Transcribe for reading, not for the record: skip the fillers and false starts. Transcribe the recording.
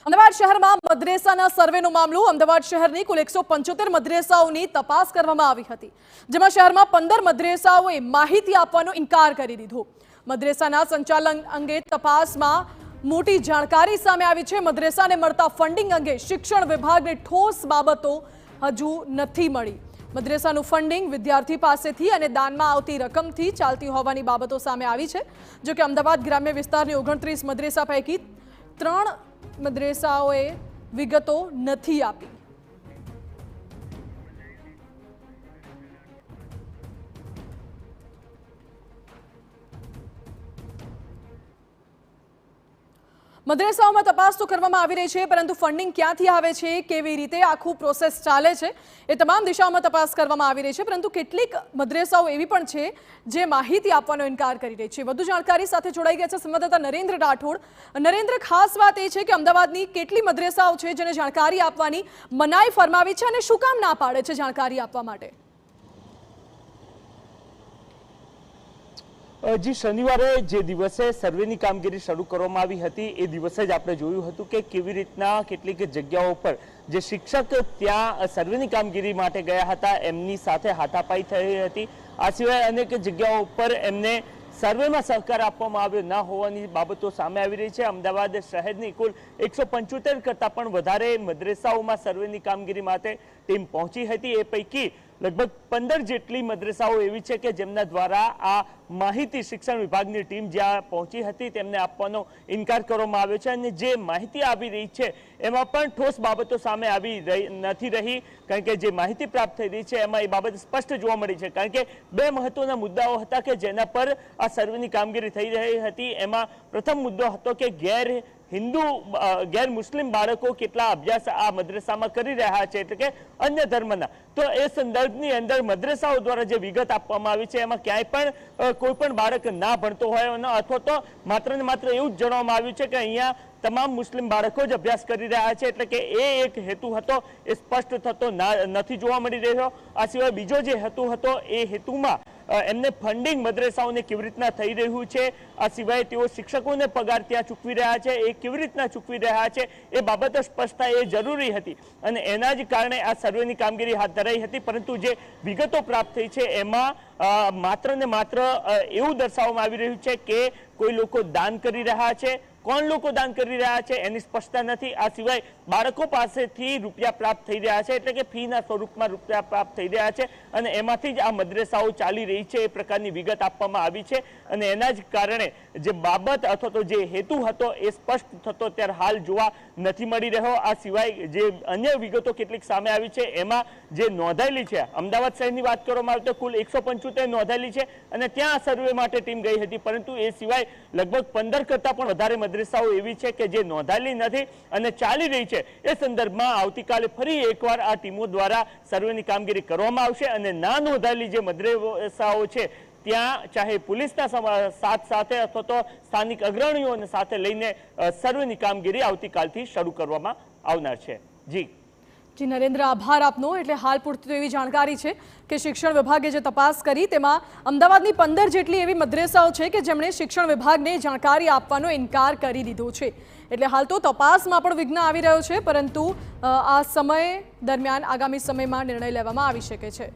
અમદાવાદ શહેરમાં મદ્રેસાના સર્વેનો મામલો અમદાવાદ શહેરની કુલ 175 મદ્રેસાઓની તપાસ કરવામાં આવી હતી, જેમાં શહેરમાં 15 મદ્રેસાઓએ માહિતી આપવાનો ઇનકાર કરી દીધો। મદ્રેસાના સંચાલન અંગે તપાસમાં મોટી જાણકારી સામે આવી છે। મદ્રેસાને મળતા ફંડિંગ અંગે શિક્ષણ વિભાગને ઠોસ બાબતો હજુ નથી મળી। મદ્રેસાનું ફંડિંગ વિદ્યાર્થી પાસેથી અને દાનમાં આવતી રકમથી ચાલતી હોવાની બાબતો સામે આવી છે। જો કે અમદાવાદ ગ્રામ્ય વિસ્તારની 29 મદ્રેસા પૈકી 3 મદ્રેસાઓએ વિગતો નથી આપી। મદ્રેસાઓમાં તપાસ તો કરવામાં આવી રહી છે, પરંતુ ફંડિંગ ક્યાંથી આવે છે, કેવી રીતે આખું પ્રોસેસ ચાલે છે, એ તમામ દિશાઓમાં તપાસ કરવામાં આવી રહી છે। પરંતુ કેટલીક મદ્રેસાઓ એવી પણ છે જે માહિતી આપવાનો ઇનકાર કરી રહી છે। વધુ જાણકારી સાથે જોડાઈ ગયા છે સંવાદદાતા નરેન્દ્ર રાઠોડ। નરેન્દ્ર, ખાસ વાત એ છે કે અમદાવાદની કેટલી મદ્રેસાઓ છે જેને જાણકારી આપવાની મનાઈ ફરમાવી છે અને શું કામ ના પાડે છે જાણકારી આપવા માટે? જી, શનિવારે જે દિવસે સર્વેની કામગીરી શરૂ કરવામાં આવી હતી એ દિવસે જ આપણે જોયું હતું કે કેવી રીતના કેટલીક જગ્યાઓ પર જે શિક્ષક ત્યાં સર્વેની કામગીરી માટે ગયા હતા એમની સાથે હાથાપાઈ થઈ હતી। આ સિવાય અનેક જગ્યાઓ પર એમને સર્વેમાં સહકાર આપવામાં આવ્યો ન હોવાની બાબતો સામે આવી રહી છે। અમદાવાદ શહેરની કુલ 175 કરતાં પણ વધારે મદ્રેસાઓમાં સર્વેની કામગીરી માટે ટીમ પહોંચી હતી। એ પૈકી લગભગ 15 જેટલી મદ્રેસાઓ એવી છે કે જેમના દ્વારા આ માહિતી શિક્ષણ વિભાગની ટીમ જ્યાં પહોંચી હતી તેમને આપવાનો ઇનકાર કરવામાં આવ્યો છે અને જે માહિતી આવી રહી છે એમાં પણ ઠોસ બાબતો સામે આવી નથી રહી, કારણ કે જે માહિતી પ્રાપ્ત થઈ રહી છે એમાં એ બાબત સ્પષ્ટ જોવા મળી છે। કારણ કે બે મહત્વના મુદ્દાઓ હતા કે જેના પર આ સર્વેની કામગીરી થઈ રહી હતી। એમાં પ્રથમ મુદ્દો હતો કે ગેર મુસ્લિમ બાળકો કેટલા અભ્યાસ આ મદ્રેસામાં કરી રહ્યા છે, એટલે કે અન્ય ધર્મના। તો એ સંદર્ભની અંદર મદ્રેસાઓ દ્વારા જે વિગત આપવામાં આવી છે એમાં ક્યાંય પણ કોઈ પણ બાળક ના ભણતો હોય અથવા તો માત્ર ને માત્ર એવું જ જણાવવામાં આવ્યું છે કે અહીંયા તમામ મુસ્લિમ બાળકો જ અભ્યાસ કરી રહ્યા છે, એટલે કે એ એક હેતુ હતો એ સ્પષ્ટ થતો નથી જોવા મળી રહ્યો। આ સિવાય બીજો જે હેતુ હતો એ હેતુમાં એમને ફંડિંગ મદ્રેસાઓને કેવી રીતના થઈ રહ્યું છે, આ સિવાય તેઓ શિક્ષકોને પગાર ત્યાં ચૂકવી રહ્યા છે એ કેવી રીતના ચૂકવી રહ્યા છે એ બાબત સ્પષ્ટતા એ જરૂરી હતી અને એના જ કારણે આ સર્વેની કામગીરી હાથ ધરાઈ હતી। પરંતુ જે વિગતો પ્રાપ્ત થઈ છે એમાં માત્ર ને માત્ર એવું દર્શાવવામાં આવી રહ્યું છે કે કોઈ લોકો દાન કરી રહ્યા છે, કોણ લોકો દાન કરી રહ્યા છે એની સ્પષ્ટતા નથી। આ સિવાય બાળકો પાસેથી રૂપિયા પ્રાપ્ત થઈ રહ્યા છે, એટલે કે ફીના સ્વરૂપમાં રૂપિયા પ્રાપ્ત થઈ રહ્યા છે અને એમાંથી જ આ મદ્રેસાઓ ચાલી રહી છે એ પ્રકારની વિગત આપવામાં આવી છે અને એના જ કારણે જે બાબત અથવા તો જે હેતુ હતો એ સ્પષ્ટ થતો અત્યારે હાલ જોવા નથી મળી રહ્યો। આ સિવાય જે અન્ય વિગતો કેટલીક સામે આવી છે એમાં જે નોંધાયેલી છે, અમદાવાદ શહેરની વાત કરવામાં આવે તો કુલ 175 નોંધાયેલી છે અને ત્યાં સર્વે માટે ટીમ ગઈ હતી, પરંતુ એ સિવાય લગભગ 15 કરતાં પણ વધારે મદ્રેસાઓ એવી છે કે જે નોંધાયેલી નથી અને ચાલી રહી છે। એ સંદર્ભમાં આવતીકાલે ફરી એકવાર આ ટીમો દ્વારા સર્વેની કામગીરી કરવામાં આવશે અને ના નોંધાયેલી જે મદ્રેસાઓ છે ત્યાં ચાહે પોલીસના સાથ સાથે અથવા તો સ્થાનિક અગ્રણીઓને સાથે લઈને સર્વેની કામગીરી આવતીકાલથી શરૂ કરવામાં આવનાર છે। જી નરેન્દ્ર, આભાર આપનો। એટલે હાલ પૂરતી તો એવી જાણકારી છે કે શિક્ષણ વિભાગે જે તપાસ કરી તેમાં અમદાવાદની 15 જેટલી એવી મદ્રેસાઓ છે કે જેમણે શિક્ષણ વિભાગને જાણકારી આપવાનો ઇનકાર કરી દીધો છે। એટલે હાલ તો તપાસમાં પણ વિઘ્ન આવી રહ્યો છે, પરંતુ આ સમય દરમિયાન આગામી સમયમાં નિર્ણય લેવામાં આવી શકે છે।